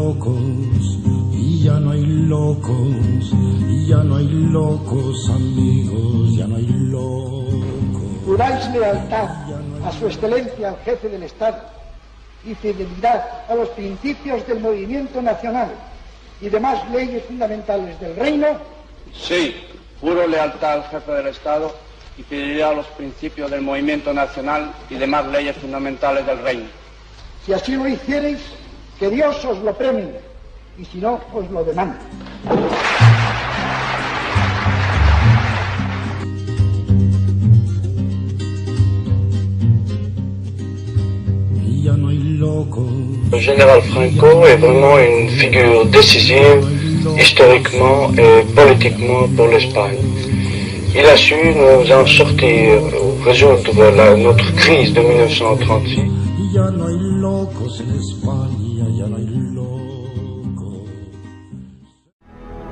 locos, y ya no hay locos, y ya no hay locos amigos, ya no hay locos. Juráis lealtad a su excelencia, al jefe del Estado, y fidelidad a los principios del movimiento nacional y demás leyes fundamentales del reino. Sí, juro lealtad al jefe del Estado y fidelidad a los principios del movimiento nacional y demás leyes fundamentales del reino. Si así lo hiciereis, que Dios os lo premie, y si no, os lo demande. Le général Franco est vraiment une figure décisive, historiquement et politiquement pour l'Espagne. Il a su nous en sortir, résoudre notre crise de 1936.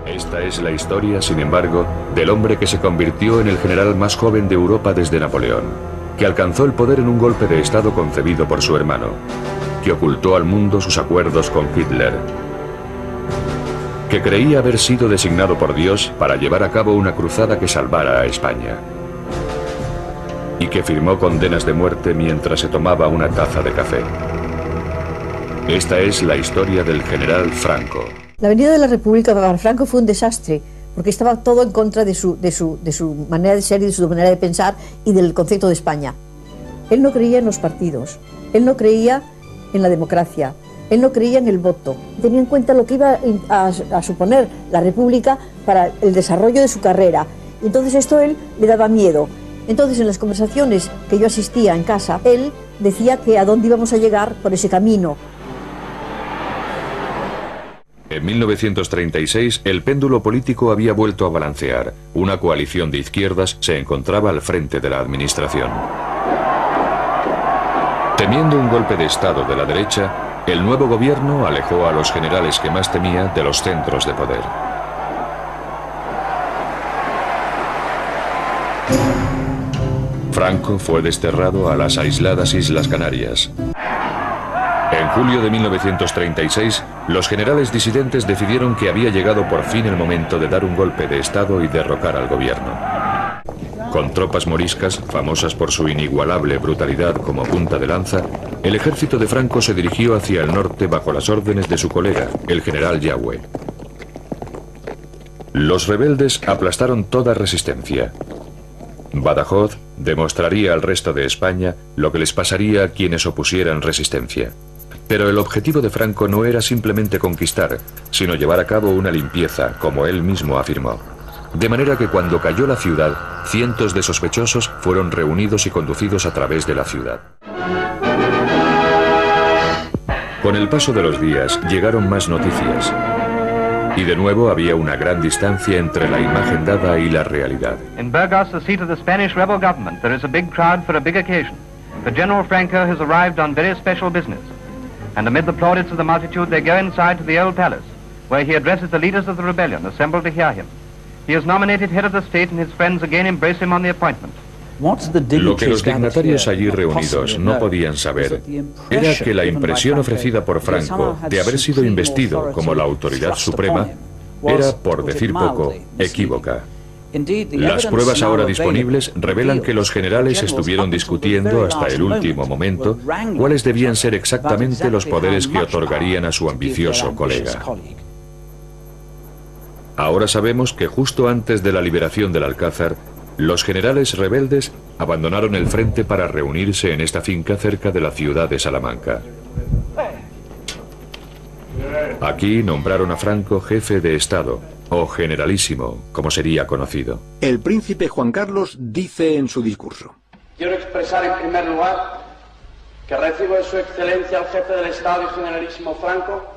Esta es la historia, sin embargo, del hombre que se convirtió en el general más joven de Europa desde Napoleón, que alcanzó el poder en un golpe de Estado concebido por su hermano, que ocultó al mundo sus acuerdos con Hitler, que creía haber sido designado por Dios para llevar a cabo una cruzada que salvara a España, y que firmó condenas de muerte mientras se tomaba una taza de café. Esta es la historia del general Franco. La venida de la República para Franco fue un desastre, porque estaba todo en contra de su manera de ser y de su manera de pensar y del concepto de España. Él no creía en los partidos, él no creía en la democracia, él no creía en el voto. Tenía en cuenta lo que iba a suponer la República para el desarrollo de su carrera. Entonces esto a él le daba miedo. Entonces en las conversaciones que yo asistía en casa, él decía que a dónde íbamos a llegar por ese camino. En 1936, el péndulo político había vuelto a balancear. Una coalición de izquierdas se encontraba al frente de la administración. Temiendo un golpe de Estado de la derecha, el nuevo gobierno alejó a los generales que más temía de los centros de poder. Franco fue desterrado a las aisladas Islas Canarias. En julio de 1936, los generales disidentes decidieron que había llegado por fin el momento de dar un golpe de Estado y derrocar al gobierno. Con tropas moriscas, famosas por su inigualable brutalidad como punta de lanza, el ejército de Franco se dirigió hacia el norte bajo las órdenes de su colega, el general Yagüe. Los rebeldes aplastaron toda resistencia. Badajoz demostraría al resto de España lo que les pasaría a quienes opusieran resistencia. Pero el objetivo de Franco no era simplemente conquistar, sino llevar a cabo una limpieza, como él mismo afirmó. De manera que cuando cayó la ciudad, cientos de sospechosos fueron reunidos y conducidos a través de la ciudad. Con el paso de los días llegaron más noticias. Y de nuevo había una gran distancia entre la imagen dada y la realidad. In Burgos, the seat of the Spanish rebel government, there is a big crowd for a big occasion. For General Franco has arrived on very special business. And amid the plaudits of the multitude, they go inside to the old palace, where he addresses the leaders of the rebellion assembled to hear him. He is nominated head of the state, and his friends again embrace him on the appointment. Lo que los dignatarios allí reunidos no podían saber era que la impresión ofrecida por Franco de haber sido investido como la autoridad suprema era, por decir poco, equívoca. Las pruebas ahora disponibles revelan que los generales estuvieron discutiendo hasta el último momento cuáles debían ser exactamente los poderes que otorgarían a su ambicioso colega. Ahora sabemos que justo antes de la liberación del Alcázar, los generales rebeldes abandonaron el frente para reunirse en esta finca cerca de la ciudad de Salamanca. Aquí nombraron a Franco jefe de Estado, o generalísimo, como sería conocido. El príncipe Juan Carlos dice en su discurso: Quiero expresar en primer lugar que recibo de su excelencia al jefe del Estado y generalísimo Franco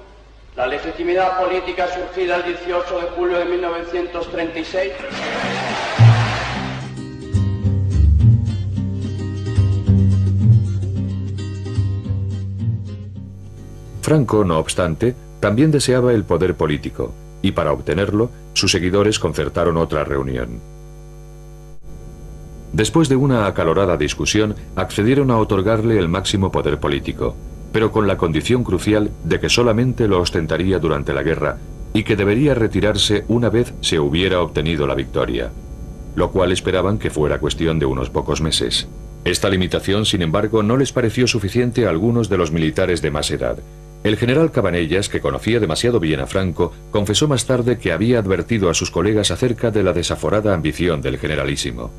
la legitimidad política surgida el 18 de julio de 1936. Franco, no obstante, también deseaba el poder político, y para obtenerlo, sus seguidores concertaron otra reunión. Después de una acalorada discusión, accedieron a otorgarle el máximo poder político, pero con la condición crucial de que solamente lo ostentaría durante la guerra y que debería retirarse una vez se hubiera obtenido la victoria, lo cual esperaban que fuera cuestión de unos pocos meses. Esta limitación, sin embargo, no les pareció suficiente a algunos de los militares de más edad. El general Cabanellas, que conocía demasiado bien a Franco, confesó más tarde que había advertido a sus colegas acerca de la desaforada ambición del generalísimo.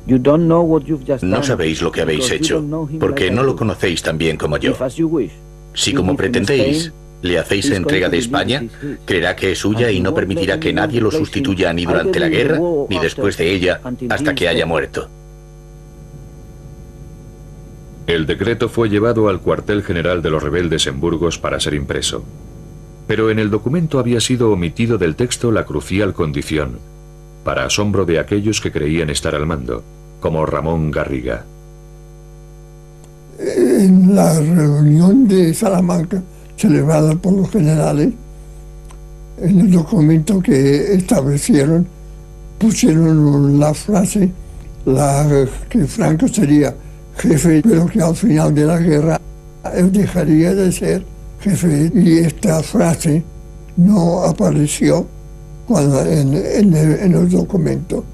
No sabéis lo que habéis hecho, porque no lo conocéis tan bien como yo. Si, como pretendéis, le hacéis entrega de España, creerá que es suya y no permitirá que nadie lo sustituya ni durante la guerra, ni después de ella, hasta que haya muerto. El decreto fue llevado al cuartel general de los rebeldes en Burgos para ser impreso. Pero en el documento había sido omitido del texto la crucial condición, para asombro de aquellos que creían estar al mando, como Ramón Garriga. En la reunión de Salamanca, celebrada por los generales, en el documento que establecieron, pusieron la frase que Franco sería jefe, pero que al final de la guerra él dejaría de ser jefe, y esta frase no apareció en el documento.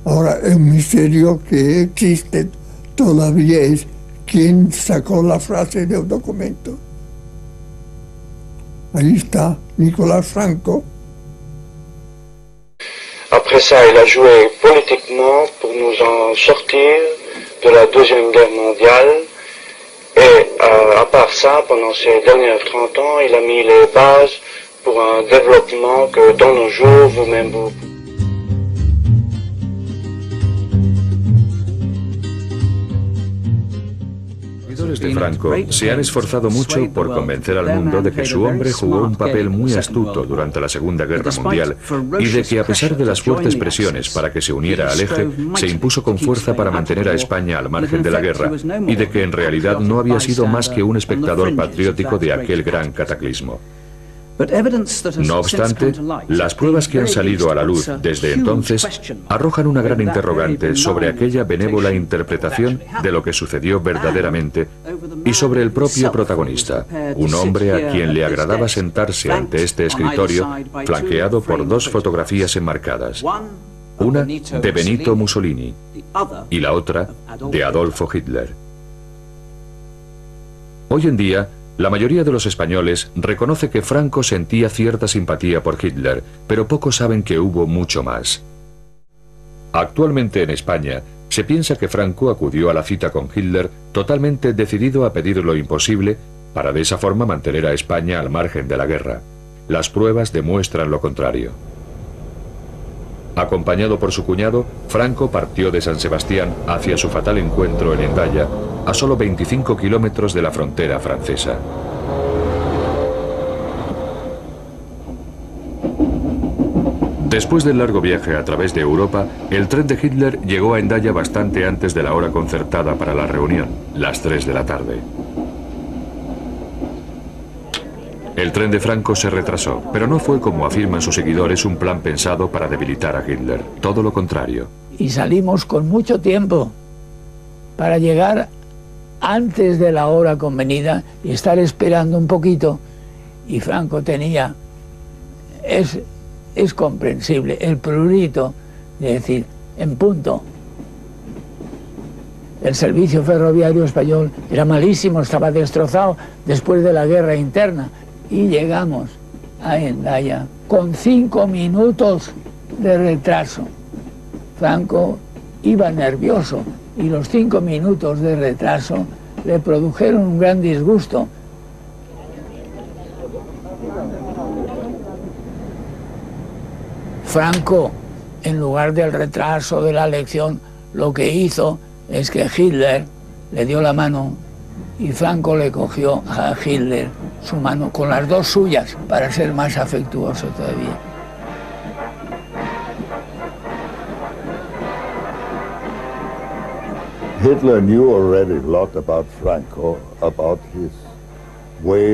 Ahora, el misterio que existe todavía es quién sacó la frase del documento. Ahí está Nicolás Franco. Après ça, il a joué politiquement pour nous en sortir de la Deuxième Guerre mondiale. Et à part ça, pendant ces derniers 30 ans, il a mis les bases pour un développement que dans nos jours, vous-même vous... Los de Franco se han esforzado mucho por convencer al mundo de que su hombre jugó un papel muy astuto durante la Segunda Guerra Mundial y de que, a pesar de las fuertes presiones para que se uniera al eje, se impuso con fuerza para mantener a España al margen de la guerra, y de que en realidad no había sido más que un espectador patriótico de aquel gran cataclismo. No obstante, las pruebas que han salido a la luz desde entonces arrojan una gran interrogante sobre aquella benévola interpretación de lo que sucedió verdaderamente y sobre el propio protagonista, un hombre a quien le agradaba sentarse ante este escritorio flanqueado por dos fotografías enmarcadas, una de Benito Mussolini y la otra de Adolfo Hitler. Hoy en día, la mayoría de los españoles reconoce que Franco sentía cierta simpatía por Hitler, pero pocos saben que hubo mucho más. Actualmente en España, se piensa que Franco acudió a la cita con Hitler totalmente decidido a pedir lo imposible para de esa forma mantener a España al margen de la guerra. Las pruebas demuestran lo contrario. Acompañado por su cuñado, Franco partió de San Sebastián hacia su fatal encuentro en Hendaya, a solo 25 kilómetros de la frontera francesa. Después del largo viaje a través de Europa, el tren de Hitler llegó a Hendaya bastante antes de la hora concertada para la reunión, las 3 de la tarde. El tren de Franco se retrasó, pero no fue, como afirman sus seguidores, un plan pensado para debilitar a Hitler. Todo lo contrario. Y salimos con mucho tiempo para llegar antes de la hora convenida y estar esperando un poquito. Y Franco tenía, es comprensible, el prurito de decir, en punto. El servicio ferroviario español era malísimo, estaba destrozado después de la guerra interna. Y llegamos a Hendaya con 5 minutos de retraso. Franco iba nervioso y los 5 minutos de retraso le produjeron un gran disgusto. Franco, en lugar del retraso de la elección, lo que hizo es que Hitler le dio la mano y Franco le cogió a Hitler su mano con las dos suyas para ser más afectuoso todavía.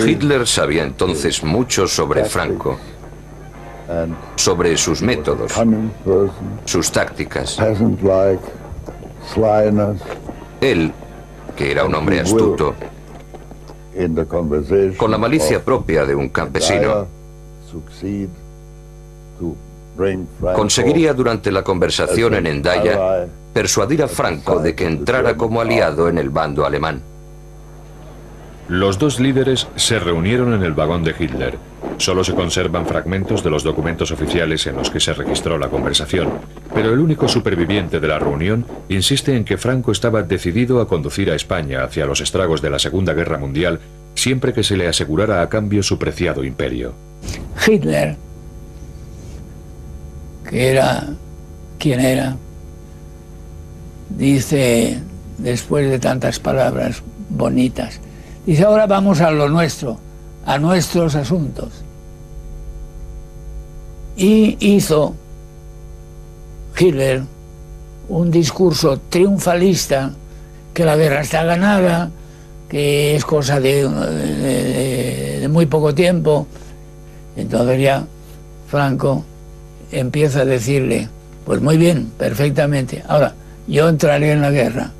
Hitler sabía entonces mucho sobre Franco, sobre sus métodos, sus tácticas. Él, que era un hombre astuto, con la malicia propia de un campesino, conseguiría durante la conversación en Hendaya persuadir a Franco de que entrara como aliado en el bando alemán. Los dos líderes se reunieron en el vagón de Hitler. Solo se conservan fragmentos de los documentos oficiales en los que se registró la conversación, pero el único superviviente de la reunión insiste en que Franco estaba decidido a conducir a España hacia los estragos de la Segunda Guerra Mundial siempre que se le asegurara a cambio su preciado imperio. Hitler, que era quien era, dice, después de tantas palabras bonitas, dice, ahora vamos a lo nuestro, a nuestros asuntos. Y hizo Hitler un discurso triunfalista, que la guerra está ganada, que es cosa de muy poco tiempo. Entonces ya Franco empieza a decirle, pues muy bien, perfectamente, ahora yo entraré en la guerra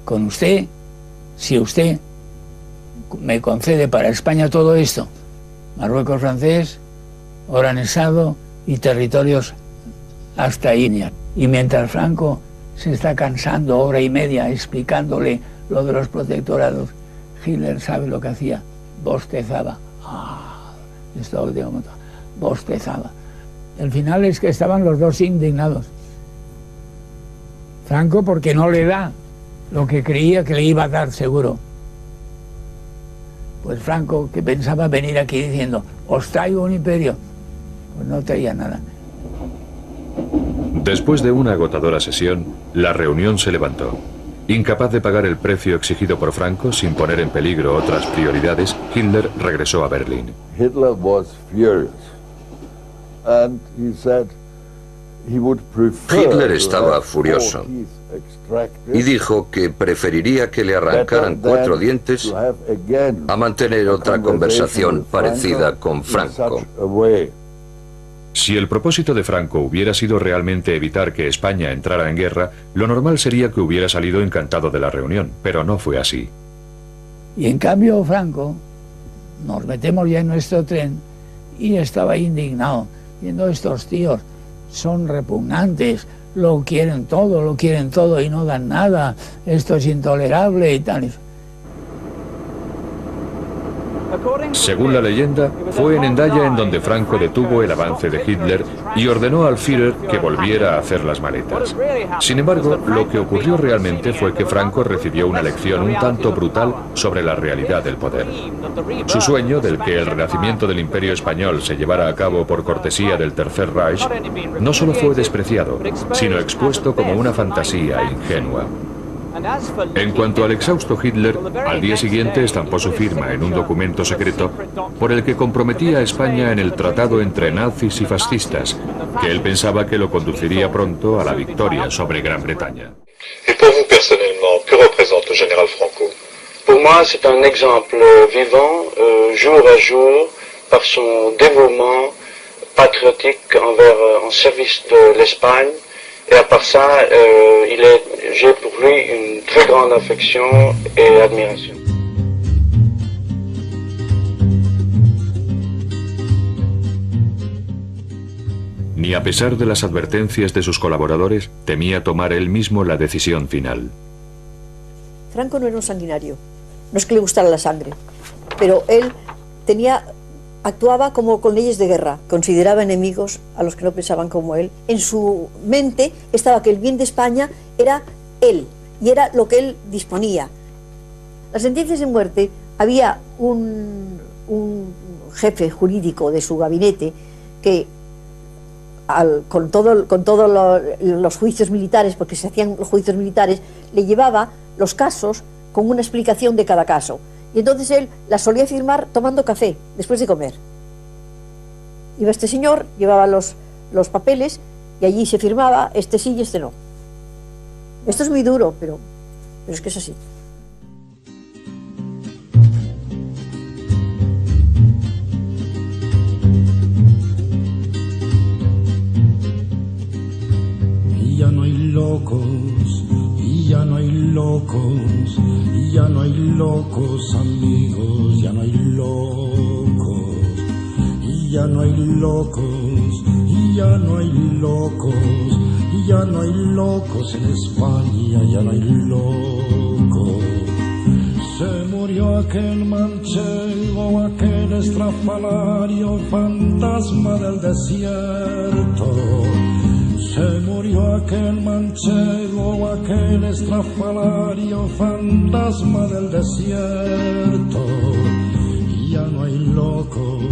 con usted, si usted me concede para España todo esto, Marruecos francés, Oranjado y territorios hasta Inia. Y mientras Franco se está cansando hora y media explicándole lo de los protectorados, Hitler sabe lo que hacía, bostezaba. Esto digo, bostezaba. El final es que estaban los dos indignados. Franco porque no le da lo que creía que le iba a dar seguro. Pues Franco, que pensaba venir aquí diciendo, os traigo un imperio, pues no traía nada. Después de una agotadora sesión, la reunión se levantó. Incapaz de pagar el precio exigido por Franco, sin poner en peligro otras prioridades, Hitler regresó a Berlín. Hitler was furious, and he said he would prefer Hitler estaba furioso y dijo que preferiría que le arrancaran 4 dientes a mantener otra conversación parecida con Franco. Si el propósito de Franco hubiera sido realmente evitar que España entrara en guerra, lo normal sería que hubiera salido encantado de la reunión, pero no fue así. Y en cambio Franco, nos metemos ya en nuestro tren y estaba indignado, viendo estos tíos, son repugnantes, lo quieren todo y no dan nada, esto es intolerable y tal. Según la leyenda, fue en Hendaya en donde Franco detuvo el avance de Hitler y ordenó al Führer que volviera a hacer las maletas. Sin embargo, lo que ocurrió realmente fue que Franco recibió una lección un tanto brutal sobre la realidad del poder. Su sueño del que el renacimiento del Imperio Español se llevara a cabo por cortesía del Tercer Reich no solo fue despreciado, sino expuesto como una fantasía ingenua. En cuanto al exhausto Hitler, al día siguiente estampó su firma en un documento secreto por el que comprometía a España en el tratado entre nazis y fascistas, que él pensaba que lo conduciría pronto a la victoria sobre Gran Bretaña. Et pour vous personnellement, que représente le général Franco? Pour moi, c'est un exemple vivant, jour à jour, par son dévouement patriotique en service de l'Espagne. Et à part ça, j'ai pour lui une très grande affection et admiration. Ni a pesar de las advertencias de sus colaboradores, temía tomar él mismo la decisión final. Franco no era un sanguinario, no es que le gustara la sangre, pero él actuaba como con leyes de guerra, consideraba enemigos a los que no pensaban como él. En su mente estaba que el bien de España era él, y era lo que él disponía. Las sentencias de muerte, había un jefe jurídico de su gabinete que, con todos los juicios militares, porque se hacían los juicios militares, le llevaba los casos con una explicación de cada caso. Y entonces él las solía firmar tomando café, después de comer. Iba este señor, llevaba los papeles, y allí se firmaba, este sí y este no. Esto es muy duro, pero es que es así. Y ya no hay locos, y ya no hay locos. locos, ya no hay locos amigos, ya no hay locos, ya no hay locos, ya no hay locos, ya no hay locos en España, ya no hay locos. Se murió aquel manchego, aquel estrafalario, fantasma del desierto. Se murió aquel manchego, aquel estrafalario, fantasma del desierto. Ya no hay locos,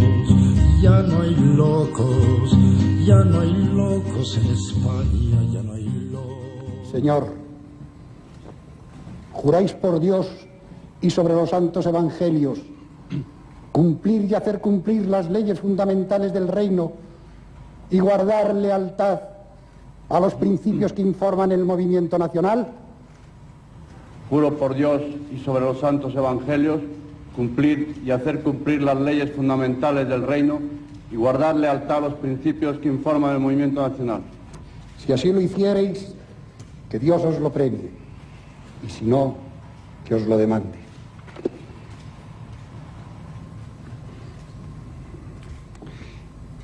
ya no hay locos, ya no hay locos en España, ya no hay locos. Señor, juráis por Dios y sobre los santos evangelios cumplir y hacer cumplir las leyes fundamentales del reino y guardar lealtad a los principios que informan el movimiento nacional. Juro por Dios y sobre los santos evangelios cumplir y hacer cumplir las leyes fundamentales del reino y guardar lealtad a los principios que informan el movimiento nacional. Si así lo hiciereis, que Dios os lo premie, y si no, que os lo demande.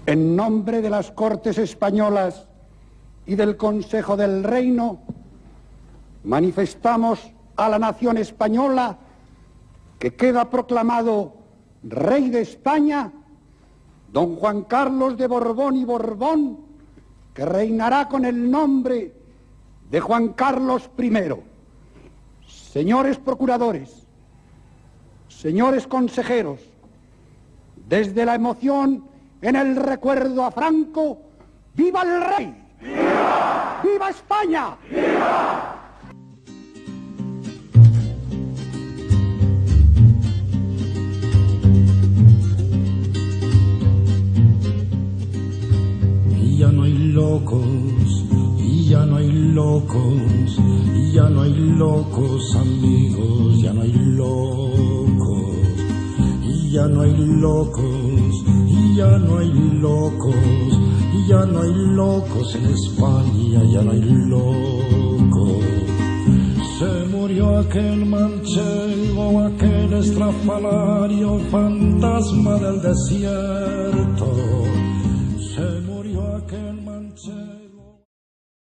En nombre de las Cortes Españolas y del Consejo del Reino, manifestamos a la nación española que queda proclamado Rey de España don Juan Carlos de Borbón y Borbón, que reinará con el nombre de Juan Carlos I. Señores procuradores, señores consejeros, desde la emoción en el recuerdo a Franco, ¡viva el rey! ¡Viva! ¡Viva España! ¡Viva! Ya no hay locos, ya no hay locos, ya no hay locos amigos, ya no hay locos, ya no hay locos, ya no hay locos, ya no hay locos en España, ya no hay locos. Se murió aquel manchego, aquel estrafalario, fantasma del desierto.